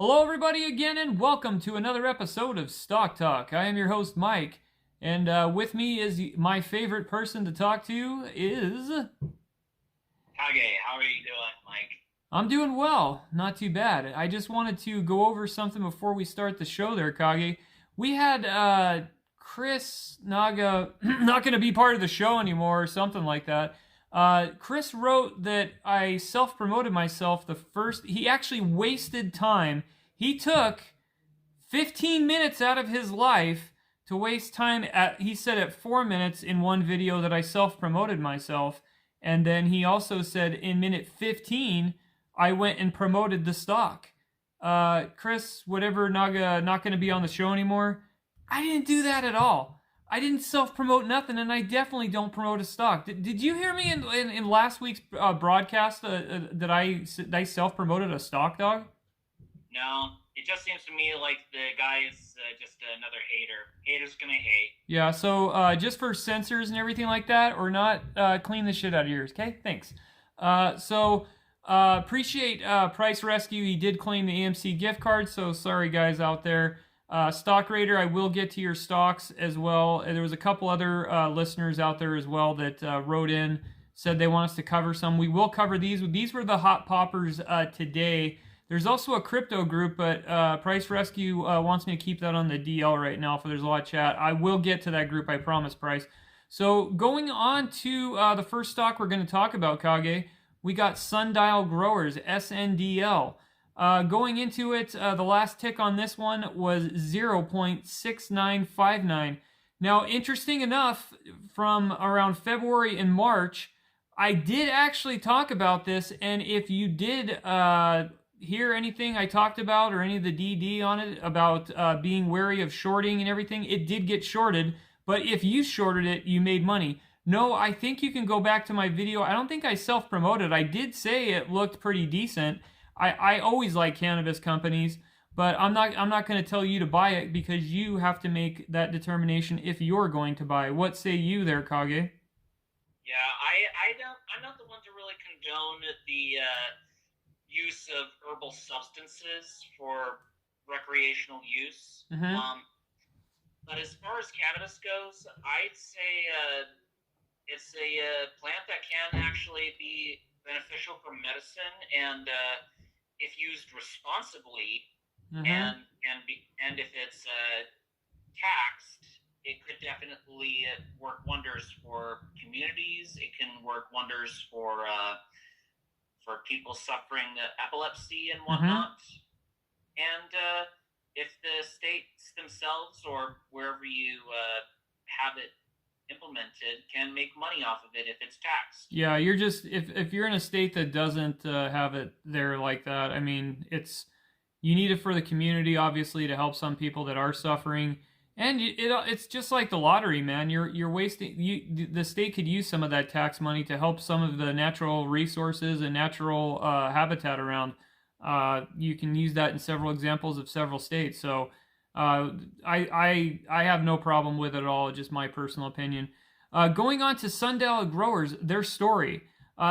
Hello, everybody, again, and welcome to another episode of Stock Talk. I am your host, Mike, and with me is my favorite person to talk to is... Kage, how are you doing, Mike? I'm doing well, not too bad. I just wanted to go over something before we start the show there, Kage. We had Chris Naga not going to be part of the show anymore or something like that. Chris wrote that I self-promoted myself the first... He actually wasted time. He took 15 minutes out of his life to waste time at, he said, at 4 minutes in one video that I self-promoted myself. And then he also said in minute 15, I went and promoted the stock. Chris, whatever, Naga, not going to be on the show anymore. I didn't do that at all. I didn't self-promote nothing, and I definitely don't promote a stock. Did you hear me in last week's broadcast that I self-promoted a stock, dog? No, it just seems to me like the guy is just another hater. Hater's gonna hate. Yeah, so just for censors and everything like that, or not, clean the shit out of yours, okay? Thanks. Appreciate Price Rescue. He did claim the AMC gift card, so sorry guys out there. Stock Raider, I will get to your stocks as well. There was a couple other listeners out there as well that wrote in, said they want us to cover some. We will cover these. These were the hot poppers today. There's also a crypto group, but Price Rescue wants me to keep that on the DL right now, for there's a lot of chat. I will get to that group, I promise, Price. So going on to the first stock we're going to talk about, Kage, we got Sundial Growers, SNDL. Going into it, the last tick on this one was 0.6959. Now, interesting enough, from around February and March, I did actually talk about this, and if you did hear anything I talked about or any of the DD on it about being wary of shorting and everything, it did get shorted, but if you shorted it, you made money. No, I think you can go back to my video. I don't think I self-promoted. I did say it looked pretty decent. I always like cannabis companies, but I'm not going to tell you to buy it because you have to make that determination if you're going to buy. What say you there, Kage? Yeah, I'm not the one to really condone the use of herbal substances for recreational use. Mm-hmm. But as far as cannabis goes, I'd say it's a plant that can actually be beneficial for medicine, and if used responsibly, Mm-hmm. and if it's taxed, it could definitely work wonders for communities. It can work wonders for people suffering epilepsy and whatnot. Mm-hmm. And if the states themselves or wherever you have it implemented can make money off of it if it's taxed. Yeah, you're just if you're in a state that doesn't have it there like that, I mean, you need it for the community, obviously, to help some people that are suffering. And it's just like the lottery, man. You're wasting. The state could use some of that tax money to help some of the natural resources and natural habitat around. You can use that in several examples of several states. So I have no problem with it at all. Just my personal opinion. Going on to Sundial Growers, their story.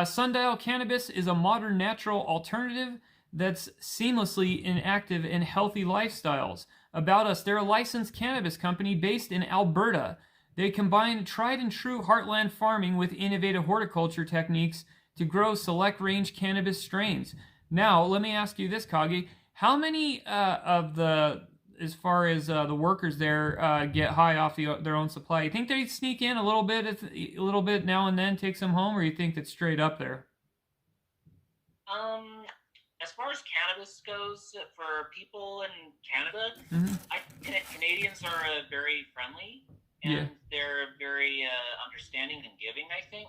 Sundial Cannabis is a modern natural alternative that's seamlessly inactive in healthy lifestyles. About us, they're a licensed cannabis company based in Alberta. They combine tried and true heartland farming with innovative horticulture techniques to grow select range cannabis strains. Now, let me ask you this, Kage. How many of the, as far as the workers there get high off their own supply? You think they sneak in a little bit now and then, take some home, or you think it's straight up there? As far as cannabis goes, for people in Canada, Mm-hmm. I think Canadians are very friendly, and they're very understanding and giving, I think.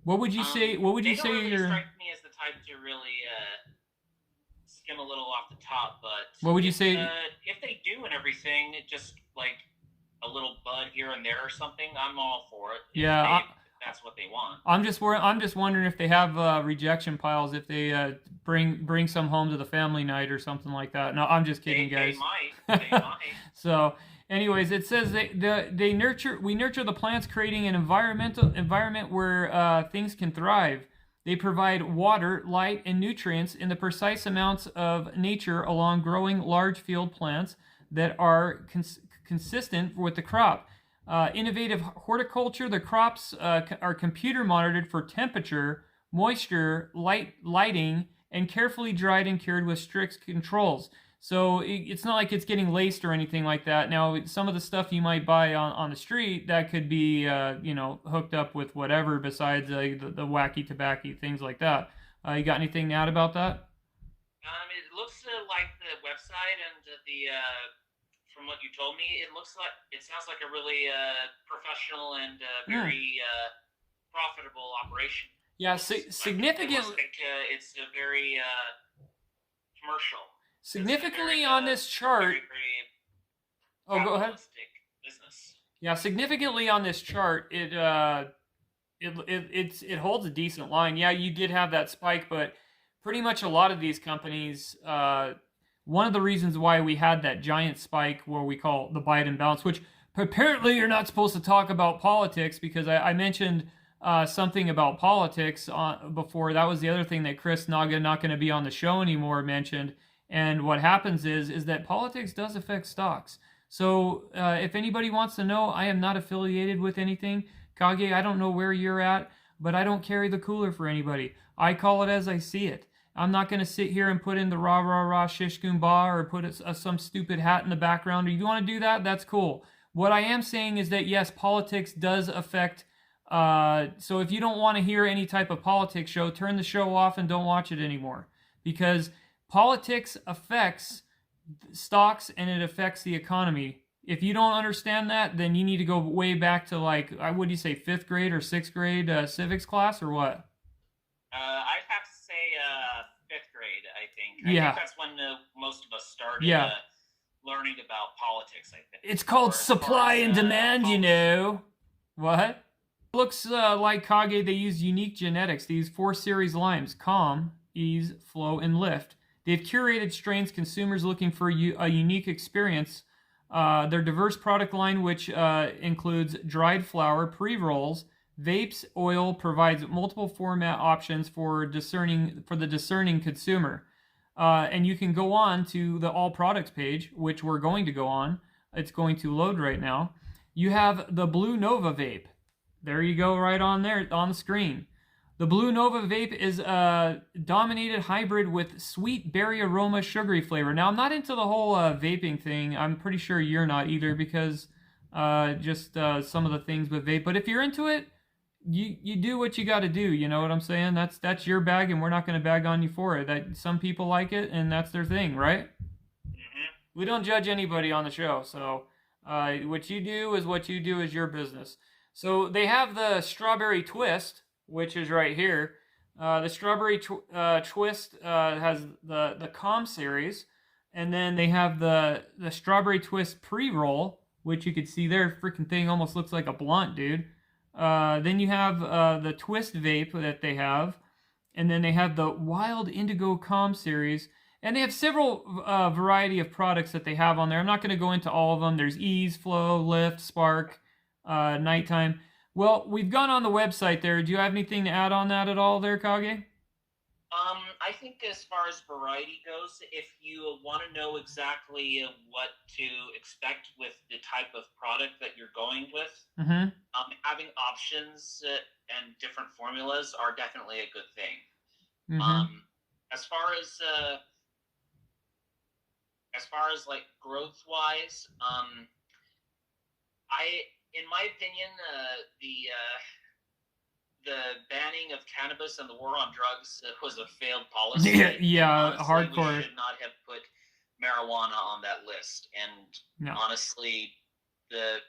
What would you say? What would you say? They don't really strike me as the type to really skim a little off the top, but what would you say? If they do and everything, it just like a little bud here and there or something, I'm all for it. That's what they want. I'm just wondering if they have rejection piles, if they bring some home to the family night or something like that. No, I'm just kidding, guys. They might. So, anyways, it says we nurture the plants, creating an environment where things can thrive. They provide water, light, and nutrients in the precise amounts of nature along growing large field plants that are consistent with the crop. Innovative horticulture, the crops are computer monitored for temperature, moisture, lighting, and carefully dried and cured with strict controls. So it's not like it's getting laced or anything like that. Now, some of the stuff you might buy on the street, that could be, hooked up with whatever besides the wacky tobacco, things like that. You got anything to add about that? It looks like the website and from what you told me, it sounds like a really professional and very profitable operation. Yeah, significantly. It's a very commercial. Significantly on this chart. Very, very go ahead. Business. Yeah, significantly on this chart, it holds a decent line. Yeah, you did have that spike, but pretty much a lot of these companies. One of the reasons why we had that giant spike, where we call the Biden bounce, which apparently you're not supposed to talk about politics, because I mentioned something about politics before. That was the other thing that Chris Naga, not going to be on the show anymore, mentioned. And what happens is that politics does affect stocks. So if anybody wants to know, I am not affiliated with anything. Kage, I don't know where you're at, but I don't carry the cooler for anybody. I call it as I see it. I'm not going to sit here and put in the rah rah rah shish kumbah or put some stupid hat in the background. If you want to do that, that's cool. What I am saying is that yes, politics does affect. So if you don't want to hear any type of politics show, turn the show off and don't watch it anymore, because politics affects stocks and it affects the economy. If you don't understand that, then you need to go way back to, like, what do you say, 5th grade or 6th grade civics class, or what? I'd have to say 5th grade, I think. Yeah. I think that's when most of us started learning about politics, I think. It's called supply and demand, you know. What? Looks like Kage, they use unique genetics. They use 4 series limes: Calm, Ease, Flow, and Lift. They've curated strains consumers looking for a unique experience. Their diverse product line, which includes dried flower, pre-rolls, vapes, oil, provides multiple format options for the discerning consumer. And you can go on to the all products page, which we're going to go on. It's going to load right now. You have the Blue Nova vape. There you go, right on there on the screen. The Blue Nova vape is a dominated hybrid with sweet berry aroma, sugary flavor. Now, I'm not into the whole vaping thing. I'm pretty sure you're not either, because just some of the things with vape. But if you're into it, you do what you got to do. You know what I'm saying? That's your bag, and we're not going to bag on you for it. That some people like it, and that's their thing, right? Mm-hmm. We don't judge anybody on the show. So what you do is your business. So they have the Strawberry Twist, which is right here. The Strawberry Twist has the Calm series, and then they have the Strawberry Twist pre-roll, which you could see there. Freaking thing almost looks like a blunt, dude. Then you have the Twist vape that they have, and then they have the Wild Indigo Calm series, and they have several variety of products that they have on there. I'm not going to go into all of them. There's Ease, Flow, Lift, Spark, Nighttime. Well, we've gone on the website there. Do you have anything to add on that at all there, Kage? I think as far as variety goes, if you want to know exactly what to expect with the type of product that you're going with, having options and different formulas are definitely a good thing. As far as like growth wise, in my opinion, the banning of cannabis and the war on drugs was a failed policy. Yeah, honestly, hardcore. We should not have put marijuana on that list. And honestly, the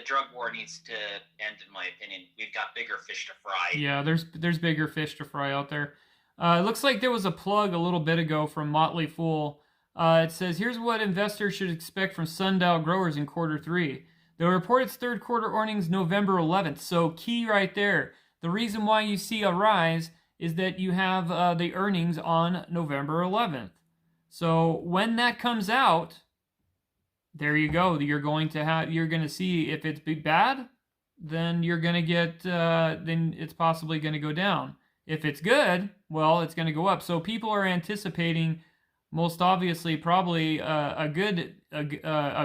drug war needs to end, in my opinion. We've got bigger fish to fry. Yeah, there's bigger fish to fry out there. It looks like there was a plug a little bit ago from Motley Fool. It says, here's what investors should expect from Sundial Growers in Q3. They'll report its third quarter earnings November 11th. So key right there. The reason why you see a rise is that you have the earnings on November 11th. So when that comes out, there you go. You're going to see if it's bad, then you're going to get, then it's possibly going to go down. If it's good, well, it's going to go up. So people are anticipating, most obviously, probably a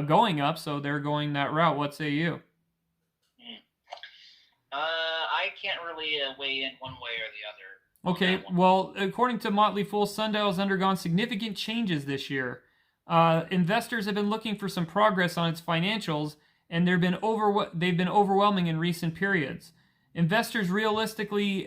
going up. So they're going that route. What say you? I can't really weigh in one way or the other. Okay, well, according to Motley Fool, Sundial has undergone significant changes this year. Investors have been looking for some progress on its financials, and they've been overwhelming in recent periods. Investors realistically,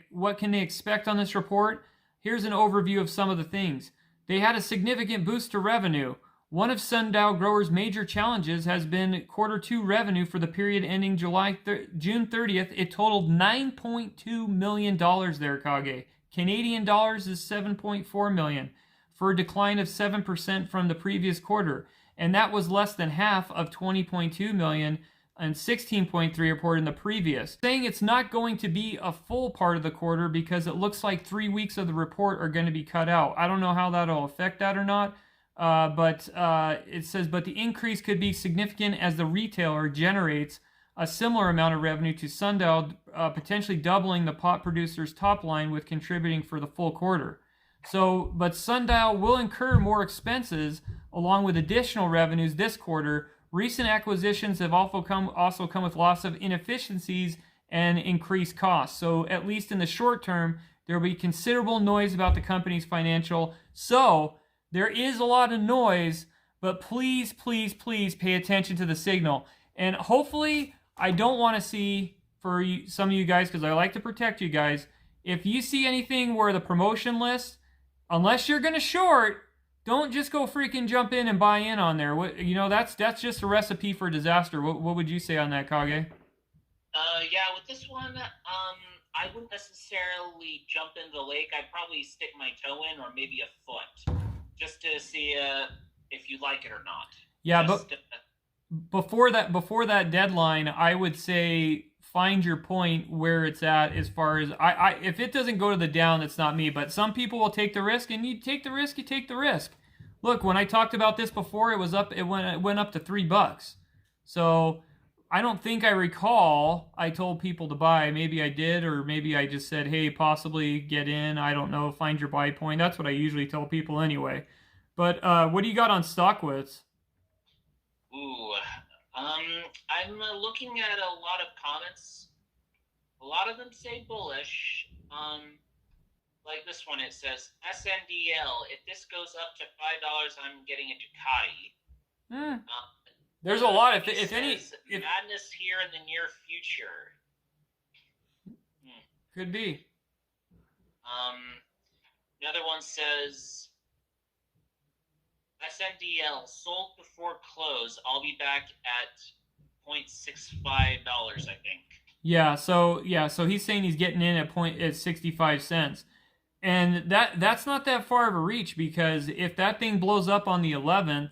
what can they expect on this report? Here's an overview of some of the things. They had a significant boost to revenue. One of Sundial Growers' major challenges has been quarter two revenue for the period ending June 30th. It totaled $9.2 million there, Kage. Canadian dollars is $7.4 million, for a decline of 7% from the previous quarter. And that was less than half of $20.2 million and 16.3 reported in the previous. Saying it's not going to be a full part of the quarter because it looks like 3 weeks of the report are going to be cut out. I don't know how that'll affect that or not. But it says, but the increase could be significant as the retailer generates a similar amount of revenue to Sundial, potentially doubling the pot producer's top line with contributing for the full quarter. So, but Sundial will incur more expenses along with additional revenues this quarter. Recent acquisitions have also come with lots of inefficiencies and increased costs. So, at least in the short term, there will be considerable noise about the company's financial. So, there is a lot of noise, but please, please, please pay attention to the signal. And hopefully, I don't want to see, for some of you guys, because I like to protect you guys, if you see anything where the promotion list, unless you're going to short, don't just go freaking jump in and buy in on there. That's just a recipe for disaster. What would you say on that, Kage? Yeah, with this one, I wouldn't necessarily jump in the lake. I'd probably stick my toe in or maybe a foot, just to see if you like it or not. Yeah, but before that deadline, I would say find your point where it's at. As far as if it doesn't go to the down, it's not me. But some people will take the risk, and you take the risk. You take the risk. Look, when I talked about this before, it was up. It went up to $3. So I don't think I recall I told people to buy. Maybe I did, or maybe I just said, hey, possibly get in. I don't know. Find your buy point. That's what I usually tell people anyway. But what do you got on Stockwitz? Ooh, I'm looking at a lot of comments. A lot of them say bullish. Like this one, it says SNDL. If this goes up to $5, I'm getting a Ducati. There's a lot. If madness here in the near future. Could be. Another one says SNDL sold before close. I'll be back at $0.65, I think. Yeah. So he's saying he's getting in at 65 cents, and that's not that far of a reach, because if that thing blows up on the 11th.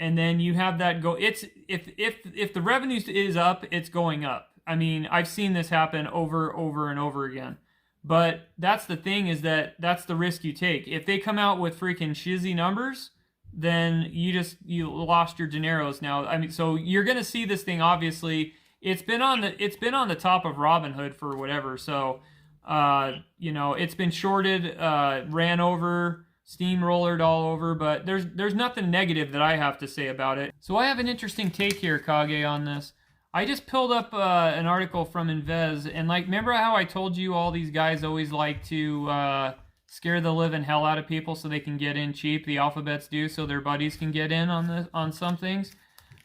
And then you have that go. It's if the revenue is up, it's going up. I mean, I've seen this happen over and over again. But that's the thing, is that's the risk you take. If they come out with freaking shizzy numbers, then you lost your dineros now. I mean, so you're gonna see this thing. Obviously, it's been on the top of Robinhood for whatever. So, it's been shorted, ran over, steamrollered all over, but there's nothing negative that I have to say about it. So I have an interesting take here, Kage, on this. I just pulled up an article from Invez, and remember how I told you all these guys always like to scare the living hell out of people so they can get in cheap? The alphabets do, so their buddies can get in on some things.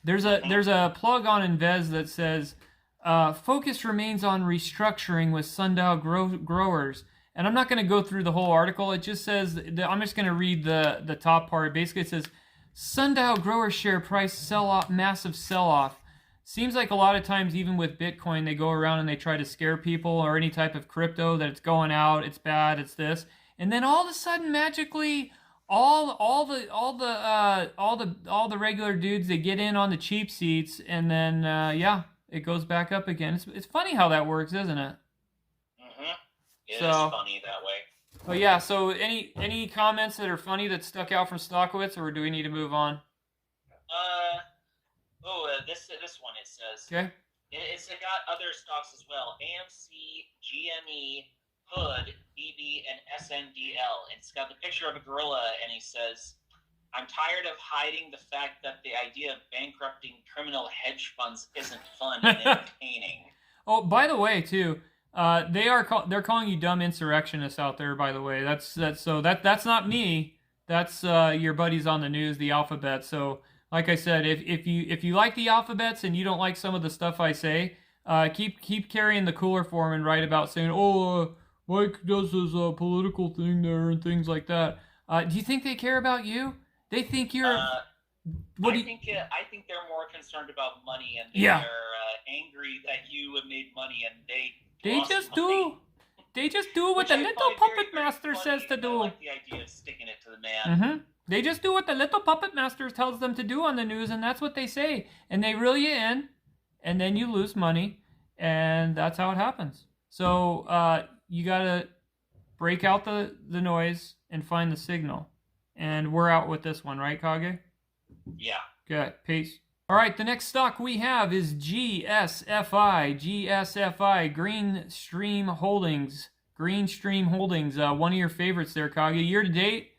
There's a plug on Invez that says focus remains on restructuring with Sundial Growers. And I'm not going to go through the whole article. It just says, I'm just going to read the top part. Basically, it says, Sundial Grower share price sell-off, massive sell-off. Seems like a lot of times, even with Bitcoin, they go around and they try to scare people, or any type of crypto, that it's going out, it's bad, it's this. And then all of a sudden, magically, all the regular dudes, they get in on the cheap seats, and then it goes back up again. It's funny how that works, isn't it? It is funny that way. But yeah, so any comments that are funny that stuck out from Stockwitz, or do we need to move on? This one, it says. Okay. It's got other stocks as well. AMC, GME, Hood, BB, and SNDL. And it's got the picture of a gorilla, and he says, I'm tired of hiding the fact that the idea of bankrupting criminal hedge funds isn't fun and entertaining. Oh, by the way, too, they're calling you dumb insurrectionists out there. By the way, that's not me. That's your buddies on the news, the alphabet. So, like I said, if you like the alphabets and you don't like some of the stuff I say, keep carrying the cooler form and write about saying, Mike does his political thing there and things like that. Do you think they care about you? They think you're. I think they're more concerned about money, and they're angry that you have made money, and they just do. They just do what the little puppet master says to do. I like the idea of sticking it to the man. They just do what the little puppet master tells them to do on the news, and that's what they say. And they reel you in, and then you lose money, and that's how it happens. So you gotta break out the noise and find the signal. And we're out with this one, right, Kage? Yeah. Good. Peace. All right, the next stock we have is GSFI. GSFI, Green Stream Holdings. Green Stream Holdings, one of your favorites there, Kage. Year to date,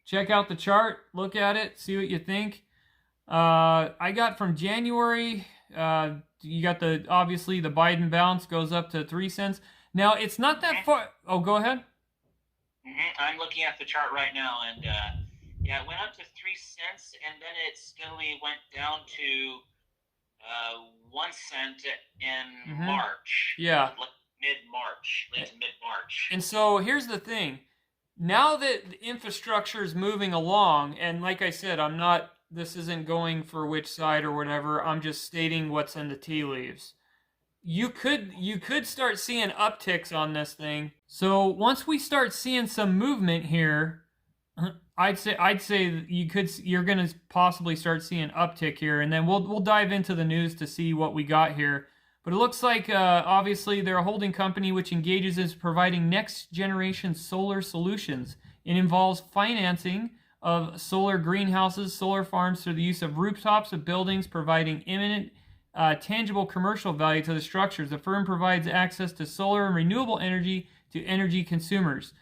check out the chart, look at it, see what you think. I got from January, you got obviously the Biden bounce goes up to 3 cents. Now, it's not that far. Oh, go ahead. I'm looking at the chart right now, and yeah, it went up to 3 cents, and then it steadily went down to 1 cent in March. Yeah. Late to mid-March. And so here's the thing. Now that the infrastructure is moving along, and like I said, this isn't going for which side or whatever, I'm just stating what's in the tea leaves. You could start seeing upticks on this thing. So once we start seeing some movement here, I'd say you're gonna possibly start seeing uptick here, and then we'll dive into the news to see what we got here. But it looks like obviously they're a holding company which engages in providing next generation solar solutions. It involves financing of solar greenhouses, solar farms through the use of rooftops of buildings, providing imminent tangible commercial value to the structures. The firm provides access to solar and renewable energy to energy consumers.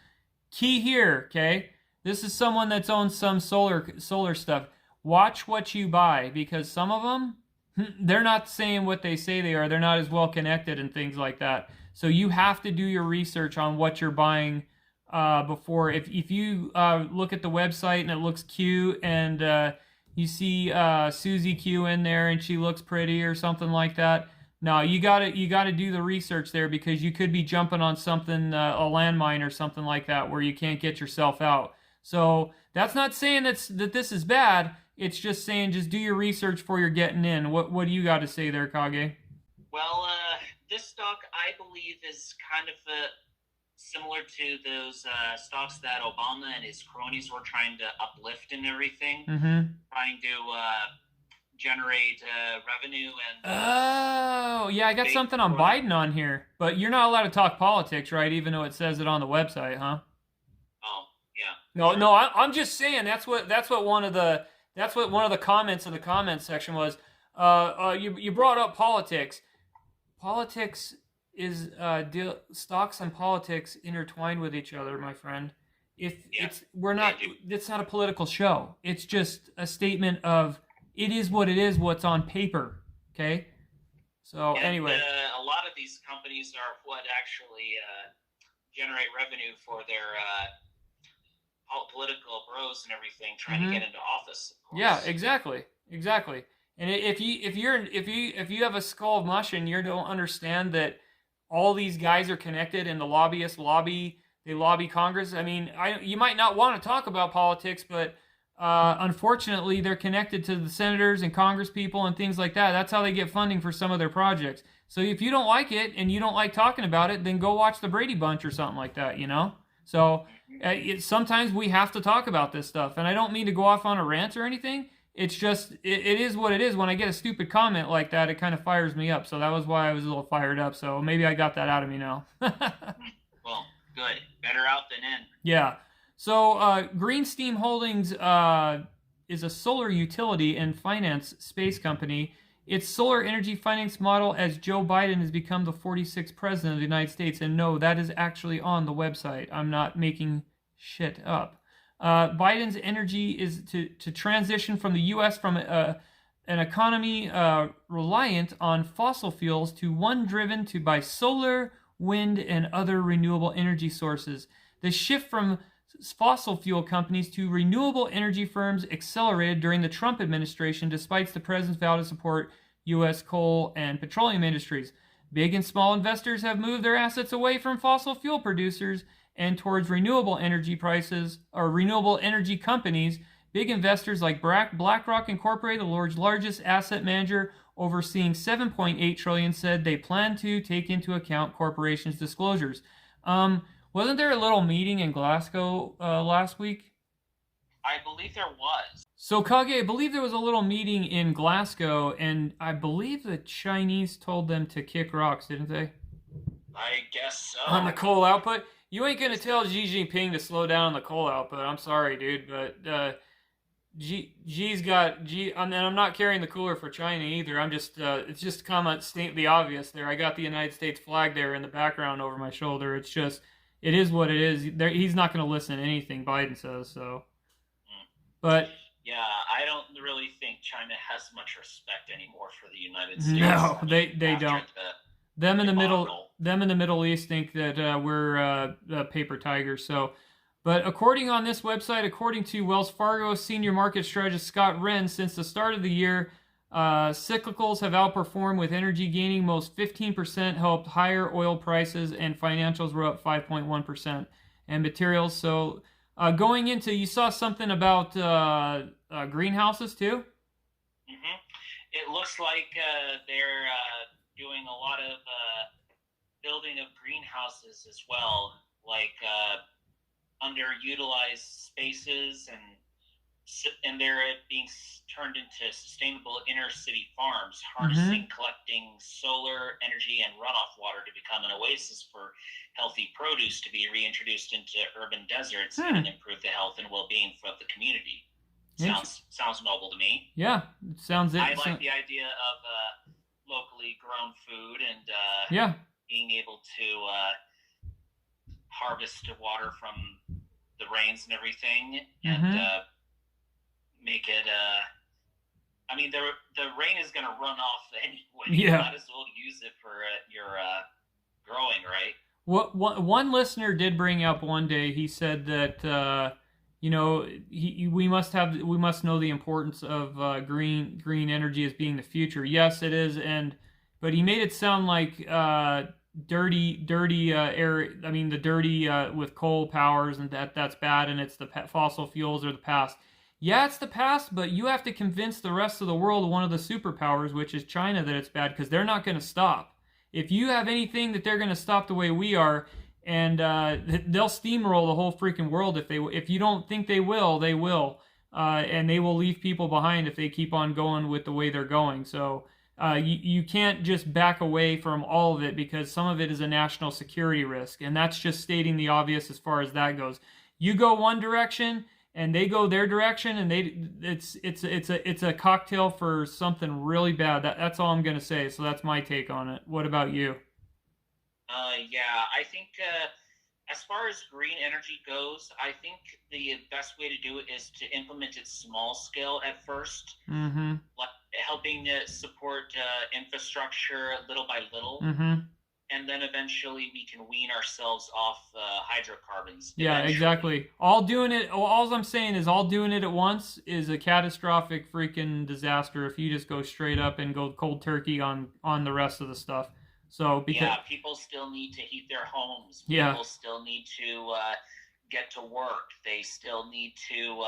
Key here, okay? This is someone that's owned some solar stuff. Watch what you buy, because some of them, they're not saying what they say they are. They're not as well connected and things like that. So you have to do your research on what you're buying before. If you look at the website and it looks cute and you see Susie Q in there and she looks pretty or something like that, no, you gotta do the research there, because you could be jumping on something, a landmine or something like that, where you can't get yourself out. So that's not saying that this is bad. It's just saying just do your research before you're getting in. What do you got to say there, Kage? Well, this stock, I believe, is kind of similar to those stocks that Obama and his cronies were trying to uplift and everything, trying to generate revenue and. Oh, yeah, I got something on Biden on here, but you're not allowed to talk politics, right? Even though it says it on the website, huh? Oh, yeah. No, I'm just saying that's what one of the comments in the comments section was. You brought up politics. Politics is stocks and politics intertwined with each other, my friend. It's not a political show. It's just a statement of it is what it is, what's on paper. Okay. So anyway, a lot of these companies are what actually generate revenue for their political bros and everything trying to get into office. Of course. Yeah, exactly. And if you have a skull of mush and you don't understand that all these guys are connected and the lobbyists lobby Congress. I mean, you might not want to talk about politics, but unfortunately, they're connected to the senators and Congress people and things like that. That's how they get funding for some of their projects. So if you don't like it and you don't like talking about it, then go watch the Brady Bunch or something like that, you know? So sometimes we have to talk about this stuff. And I don't mean to go off on a rant or anything. It's just, it is what it is. When I get a stupid comment like that, it kind of fires me up. So that was why I was a little fired up. So maybe I got that out of me now. Well, good. Better out than in. Yeah. So Green Steam Holdings is a solar utility and finance space company. its solar energy finance model as Joe Biden has become the 46th president of the United States. And no, that is actually on the website. I'm not making shit up. Biden's energy is to transition from the U.S. from an economy reliant on fossil fuels to one driven by solar, wind, and other renewable energy sources. The shift from fossil fuel companies to renewable energy firms accelerated during the Trump administration, despite the president's vow to support U.S. coal and petroleum industries. Big and small investors have moved their assets away from fossil fuel producers and towards renewable energy prices or renewable energy companies. Big investors like BlackRock Incorporated, the world's largest asset manager overseeing $7.8 trillion, said they plan to take into account corporations' disclosures. Wasn't there a little meeting in Glasgow last week? I believe there was. So, Kage, I believe there was a little meeting in Glasgow, and I believe the Chinese told them to kick rocks, didn't they? I guess so. On the coal output? You ain't gonna tell Xi Jinping to slow down on the coal output. I'm sorry, dude, but G's got and I'm not carrying the cooler for China either. I'm just it's just to comment state the obvious there. I got the United States flag there in the background over my shoulder. It's just it is what it is. He's not going to listen to anything Biden says. So, but yeah, I don't really think China has much respect anymore for the United States. No, they don't. Them in the Middle East think that we're paper tigers. So. But according to Wells Fargo senior market strategist Scott Wren, since the start of the year, cyclicals have outperformed, with energy gaining most 15%, helped higher oil prices, and financials were up 5.1%, and materials. So going into, you saw something about greenhouses too? Mm-hmm. It looks like they're doing a lot of building of greenhouses as well, like underutilized spaces, and they're being turned into sustainable inner city farms, harnessing, collecting solar energy and runoff water to become an oasis for healthy produce to be reintroduced into urban deserts and improve the health and well-being of the community. Sounds noble to me. Yeah, it sounds. I like the idea of locally grown food and being able to harvest water from the rains and everything, and make it. I mean, the rain is going to run off anyway. You might as well use it for your growing, right? One listener did bring up one day. He said that we must know the importance of green energy as being the future. Yes, it is, but he made it sound like dirty air. I mean, the dirty with coal powers, and that's bad, and it's the fossil fuels are the past. Yeah, it's the past, but you have to convince the rest of the world, one of the superpowers, which is China, that it's bad, because they're not going to stop. If you have anything that they're going to stop the way we are, and they'll steamroll the whole freaking world if you don't think they will, they will, and they will leave people behind if they keep on going with the way they're going. So. You can't just back away from all of it, because some of it is a national security risk, and that's just stating the obvious as far as that goes. You go one direction and they go their direction, and it's a cocktail for something really bad. That's all I'm gonna say. So that's my take on it. What about you? Yeah, I think as far as green energy goes, I think the best way to do it is to implement it small scale at first, like helping to support infrastructure little by little, and then eventually we can wean ourselves off hydrocarbons. Yeah, exactly. All I'm saying is all doing it at once is a catastrophic freaking disaster if you just go straight up and go cold turkey on the rest of the stuff. So people still need to heat their homes. People still need to get to work. They still need to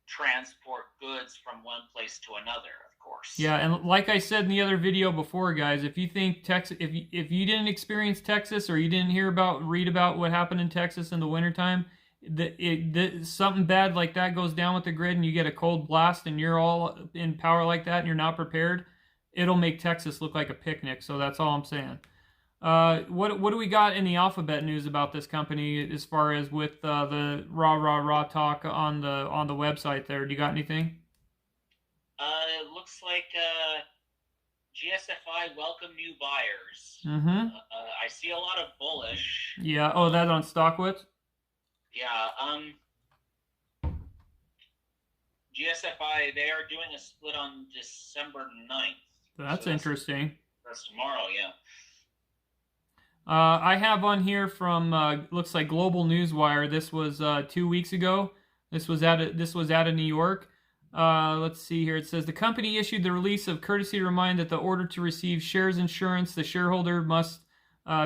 transport goods from one place to another, of course. Yeah, and like I said in the other video before, guys, if you think Texas, if you didn't experience Texas, or you didn't read about what happened in Texas in the wintertime, something bad like that goes down with the grid, and you get a cold blast, and you're all in power like that, and you're not prepared, it'll make Texas look like a picnic. So that's all I'm saying. What do we got in the alphabet news about this company as far as with the raw talk on the website there? Do you got anything? It looks like GSFI welcome new buyers. Mm-hmm. I see a lot of bullish. Yeah. Oh, that on Stockwitz? Yeah. GSFI, they are doing a split on December 9th. That's interesting. That's tomorrow, yeah. I have on here from looks like Global Newswire. This was 2 weeks ago. This was out of New York. Let's see here. It says the company issued the release of courtesy to remind that the order to receive shares insurance, the shareholder must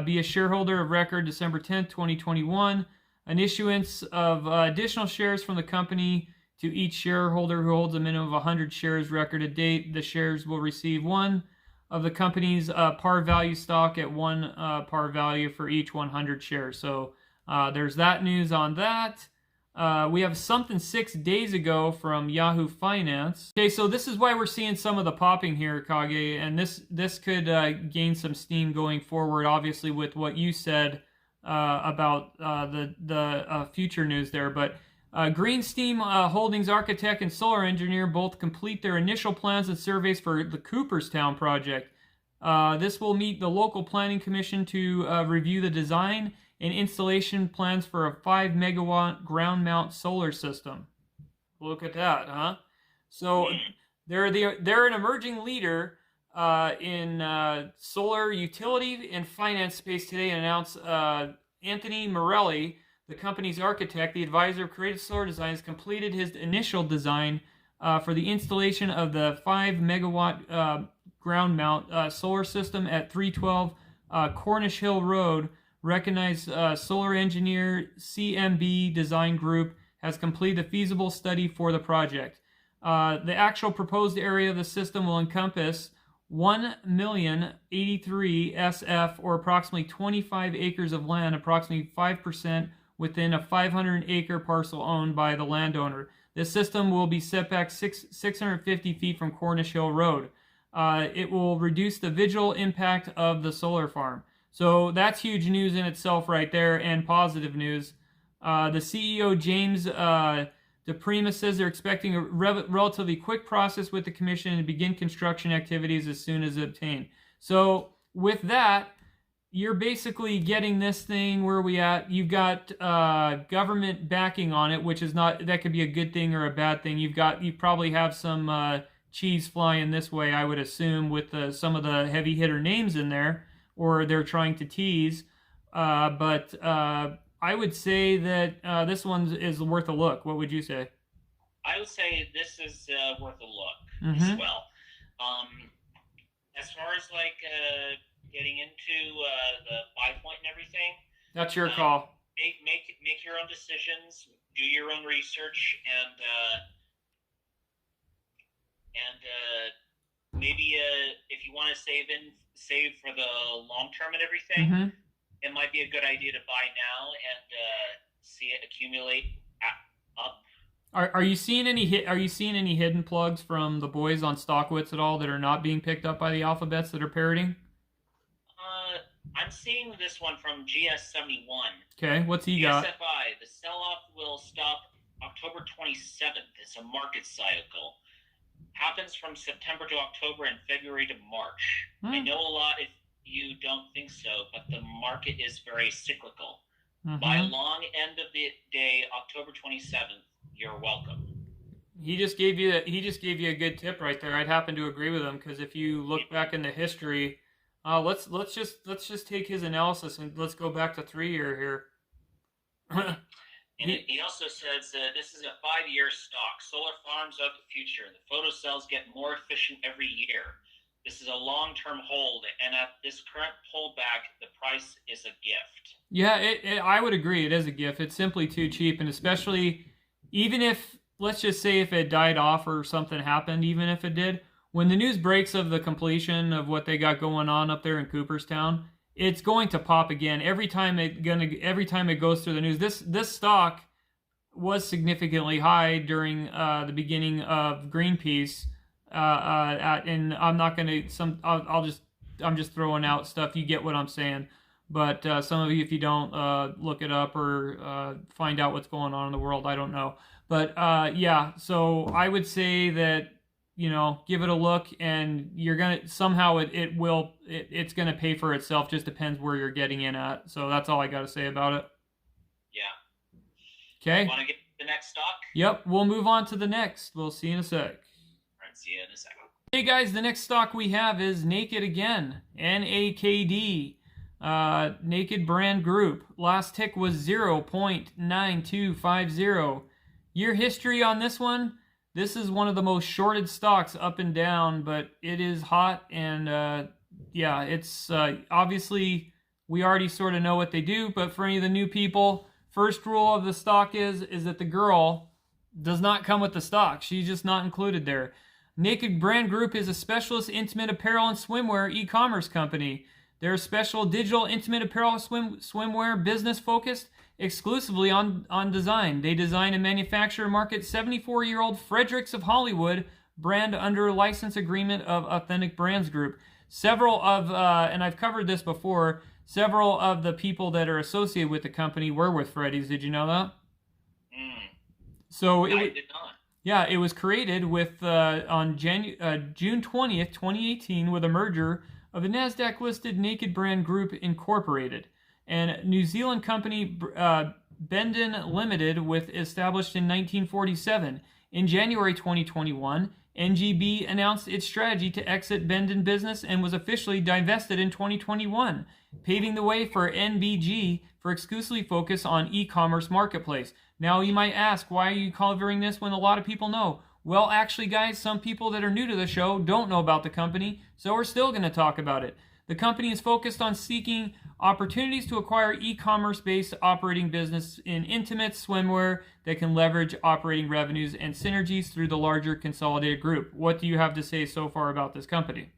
be a shareholder of record December 10th, 2021. An issuance of additional shares from the company to each shareholder who holds a minimum of 100 shares record at date. The shares will receive one of the company's par value stock at one par value for each 100 shares. So there's that news on that. We have something 6 days ago from Yahoo Finance. Okay, so this is why we're seeing some of the popping here, Kage, and this could gain some steam going forward, obviously, with what you said about the future news there. But Greensteam Holdings architect and solar engineer both complete their initial plans and surveys for the Cooperstown project. This will meet the local planning commission to review the design and installation plans for a 5 megawatt ground mount solar system. Look at that, huh? So they're an emerging leader in solar utility and finance space today, and announced Anthony Morelli, the company's architect, the advisor of creative solar design, has completed his initial design for the installation of the 5 megawatt ground mount solar system at 312 Cornish Hill Road. Recognized solar engineer CMB Design Group has completed the feasible study for the project. The actual proposed area of the system will encompass 1,083 SF, or approximately 25 acres of land, approximately 5% within a 500-acre parcel owned by the landowner. This system will be set back 650 feet from Cornish Hill Road. It will reduce the visual impact of the solar farm. So that's huge news in itself right there, and positive news. The CEO, James DePrima, says they're expecting a relatively quick process with the commission and begin construction activities as soon as obtained. So with that, you're basically getting this thing, where are we at? You've got government backing on it, which is not, that could be a good thing or a bad thing. You probably have some cheese flying this way, I would assume, with some of the heavy hitter names in there, or they're trying to tease. But I would say that this one is worth a look. What would you say? I would say this is worth a look Mm-hmm. as well. As far as getting into the 5 point and everything, that's your call. Make your own decisions, do your own research, and maybe if you want to save for the long term and everything, Mm-hmm. it might be a good idea to buy now and see it accumulate up. Are you seeing any hidden plugs from the boys on Stockwitz at all that are not being picked up by the alphabets that are parroting? I'm seeing this one from GS71. Okay, what's he got? GSFI, the sell-off will stop October 27th. It's a market cycle. Happens from September to October and February to March. I know a lot if you don't think so, but the market is very cyclical. Mm-hmm. By long end of the day, October 27th, you're welcome. He just gave you a good tip right there. I'd happen to agree with him, because if you look back in the history, let's just take his analysis and let's go back to 3-year here. He also says this is a 5-year stock. Solar farms of the future. The photocells get more efficient every year. This is a long-term hold, and at this current pullback, the price is a gift. Yeah, I would agree. It is a gift. It's simply too cheap, and especially, even if, let's just say if it died off or something happened, even if it did, when the news breaks of the completion of what they got going on up there in Cooperstown, it's going to pop again. Every time it goes through the news. This stock was significantly high during the beginning of Greenpeace. And I'm not going to, I'm just throwing out stuff. You get what I'm saying. But some of you, if you don't look it up or find out what's going on in the world, I don't know. But yeah, so I would say that, give it a look, and you're gonna somehow it's gonna pay for itself. Just depends where you're getting in at. So that's all I got to say about it. Yeah. Okay. Want to get the next stock? Yep. We'll move on to the next. We'll see you in a sec. All right, see you in a second. Hey guys, the next stock we have is NAKD again. NAKD. NAKD Brand Group. Last tick was 0.9250. Year history on this one. This is one of the most shorted stocks up and down, but it is hot, and yeah, it's obviously we already sort of know what they do, but for any of the new people, first rule of the stock is that the girl does not come with the stock. She's just not included there. NAKD Brand Group is a specialist intimate apparel and swimwear e-commerce company. They're a special digital intimate apparel swimwear business focused exclusively on design. They design and manufacture and market 74-year-old Fredericks of Hollywood brand under a license agreement of Authentic Brands Group. Several of, and I've covered this before, several of the people that are associated with the company were with Freddy's. Did you know that? So I did not. Yeah, it was created with on June 20th, 2018, with a merger of the NASDAQ-listed NAKD Brand Group Incorporated and New Zealand company Bendon Limited, established in 1947. In January 2021, NGB announced its strategy to exit Bendon business and was officially divested in 2021, paving the way for NBG for exclusively focus on e-commerce marketplace. Now you might ask, why are you covering this when a lot of people know? Well, actually, guys, some people that are new to the show don't know about the company, so we're still going to talk about it. The company is focused on seeking opportunities to acquire e-commerce-based operating business in intimate swimwear that can leverage operating revenues and synergies through the larger consolidated group. What do you have to say so far about this company?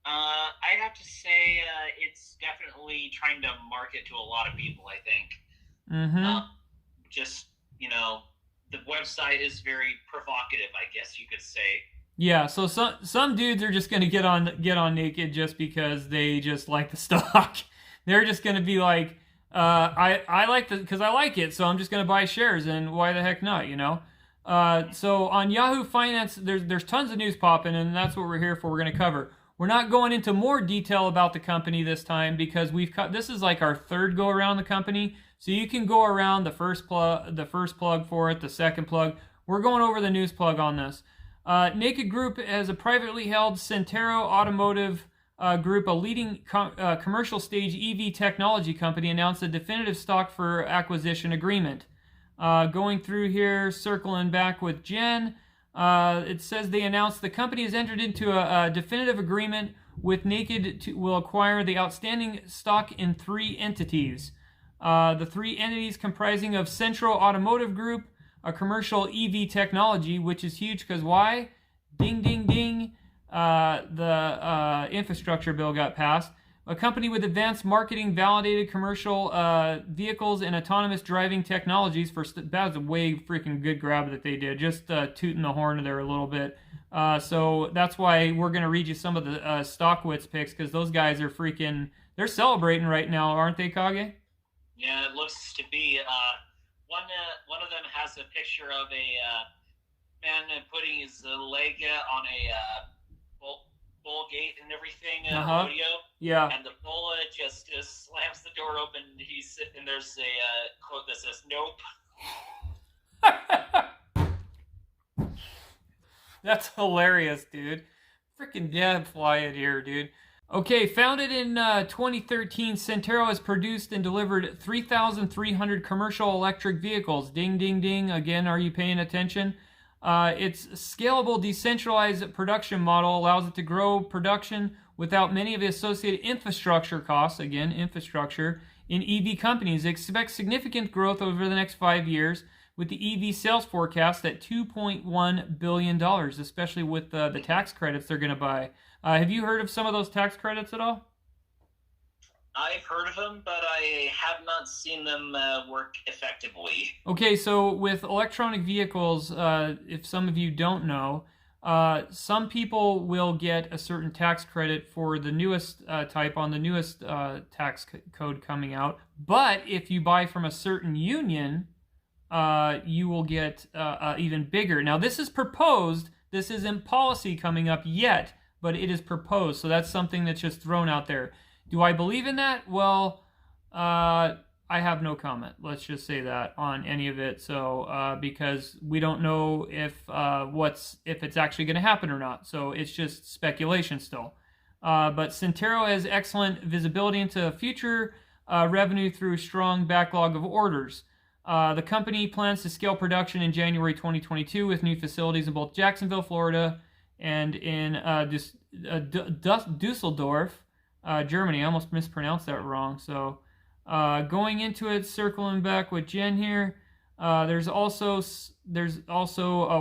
I have to say it's definitely trying to market to a lot of people, I think. Just, the website is very provocative, I guess you could say. Yeah, so some dudes are just going to get on NAKD just because they just like the stock. They're just going to be like, I like the because I like it, so I'm just going to buy shares, and why the heck not, So on Yahoo Finance, there's tons of news popping, and that's what we're here for. We're going to cover. We're not going into more detail about the company this time because this is like our third go around the company. So you can go around the first plug for it, the second plug. We're going over the news plug on this. NAKD Group, as a privately held Centero Automotive Group, a leading commercial stage EV technology company, announced a definitive stock for acquisition agreement. Going through here, circling back with Jen, it says they announced the company has entered into a definitive agreement with NAKD will acquire the outstanding stock in 3 entities. The 3 entities comprising of Central Automotive Group, a commercial EV technology, which is huge because why? Ding, ding, ding. The infrastructure bill got passed. A company with advanced marketing, validated commercial vehicles, and autonomous driving technologies. That was a way freaking good grab that they did. Just tooting the horn there a little bit. So that's why we're going to read you some of the Stockwitz picks because those guys are freaking... They're celebrating right now, aren't they, Kage? Yeah, it looks to be... One of them has a picture of a man putting his leg on a bull gate and everything, rodeo. Yeah. And the bull just slams the door open. And there's a quote that says, "Nope." That's hilarious, dude. Freaking dad fly it here, dude. Okay, founded in 2013, Centero has produced and delivered 3,300 commercial electric vehicles. Ding, ding, ding. Again, are you paying attention? Its scalable, decentralized production model allows it to grow production without many of the associated infrastructure costs, again, infrastructure, in EV companies. It expects significant growth over the next 5 years, with the EV sales forecast at $2.1 billion, especially with the tax credits they're going to buy. Have you heard of some of those tax credits at all? I've heard of them, but I have not seen them work effectively. Okay, so with electronic vehicles, if some of you don't know, some people will get a certain tax credit for the newest type on the newest tax code coming out. But if you buy from a certain union, you will get even bigger. Now, this is proposed This isn't policy coming up yet, but it is proposed. So that's something that's just thrown out there. Do I believe in that? Well, I have no comment. Let's just say that on any of it. So because we don't know if it's actually going to happen or not. So it's just speculation still. But Centero has excellent visibility into future revenue through strong backlog of orders. The company plans to scale production in January 2022 with new facilities in both Jacksonville, Florida, and in Dusseldorf, Germany. I almost mispronounced that wrong. So going into it, circling back with Jen here, there's also a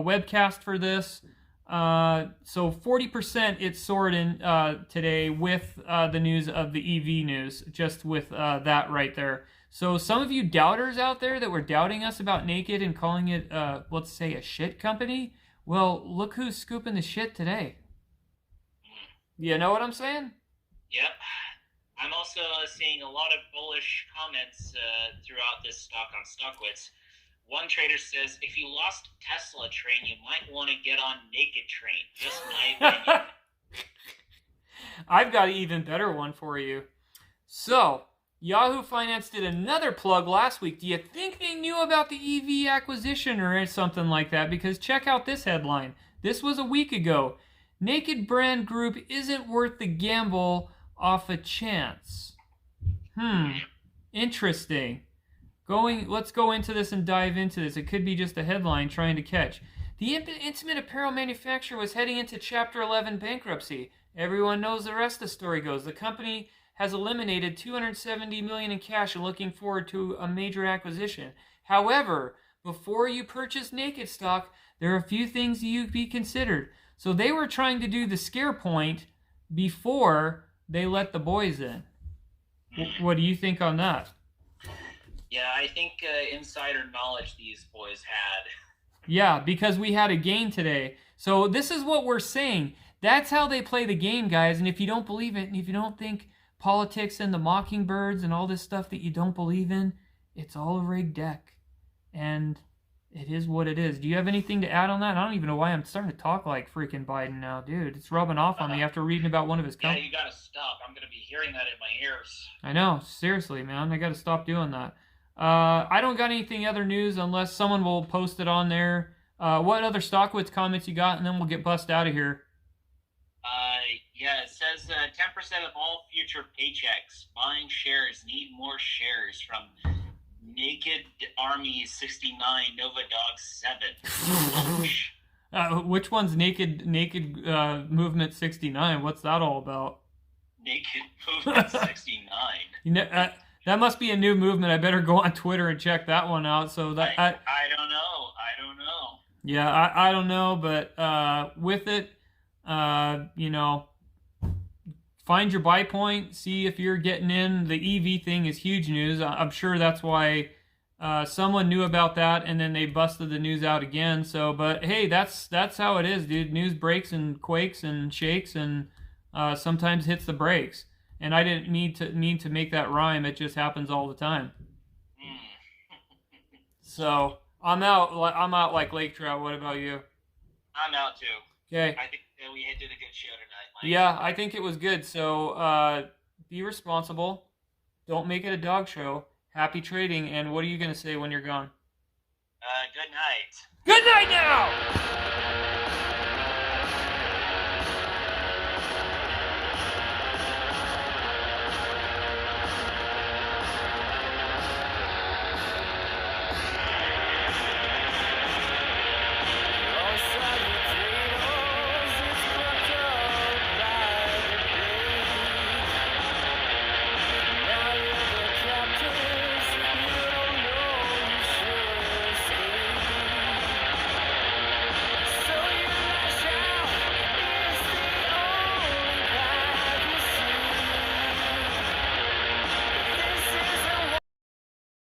webcast for this. So 40% it soared in today with the news of the EV news, just with that right there. So some of you doubters out there that were doubting us about NAKD and calling it, let's say, a shit company, well, look who's scooping the shit today. You know what I'm saying? Yep. I'm also seeing a lot of bullish comments throughout this stock on StockWits. One trader says, if you lost Tesla train, you might want to get on NAKD train. Just my opinion. I've got an even better one for you. So, Yahoo Finance did another plug last week. Do you think they knew about the EV acquisition or something like that? Because check out this headline. This was a week ago. NAKD Brand Group isn't worth the gamble off a chance. Interesting. Let's go into this and dive into this. It could be just a headline trying to catch. The intimate apparel manufacturer was heading into Chapter 11 bankruptcy. Everyone knows the rest of the story goes. The company has eliminated $270 million in cash and looking forward to a major acquisition. However, before you purchase NAKD stock, there are a few things you be considered. So they were trying to do the scare point before they let the boys in. What do you think on that? Yeah, I think insider knowledge these boys had. Yeah, because we had a game today. So this is what we're saying. That's how they play the game, guys. And if you don't believe it, and if you don't think politics and the mockingbirds and all this stuff that you don't believe in, it's all a rigged deck. And it is what it is. Do you have anything to add on that? I don't even know why I'm starting to talk like freaking Biden now, dude. It's rubbing off on me after reading about one of his companies. Yeah, you gotta stop. I'm gonna be hearing that in my ears. I know. Seriously, man. I gotta stop doing that. I don't got anything other news unless someone will post it on there. What other StockWits comments you got, and then we'll get bust out of here. Yeah, it says 10% of all future paychecks. Buying shares, need more shares from NAKD Army 69, Nova Dog 7. Which one's Naked Movement 69? What's that all about? NAKD Movement 69. You know, that must be a new movement. I better go on Twitter and check that one out. So that I don't know. Yeah, I don't know, but with it, you know, find your buy point. See if you're getting in. The EV thing is huge news. I'm sure that's why someone knew about that, and then they busted the news out again. So, but hey, that's how it is, dude. News breaks and quakes and shakes, and sometimes hits the brakes. And I didn't mean to make that rhyme. It just happens all the time. So I'm out like Lake Trout. What about you? I'm out too. Okay. I think we did a good show tonight, Mike. Yeah, I think it was good. So be responsible. Don't make it a dog show. Happy trading. And what are you going to say when you're gone? Good night. Good night now!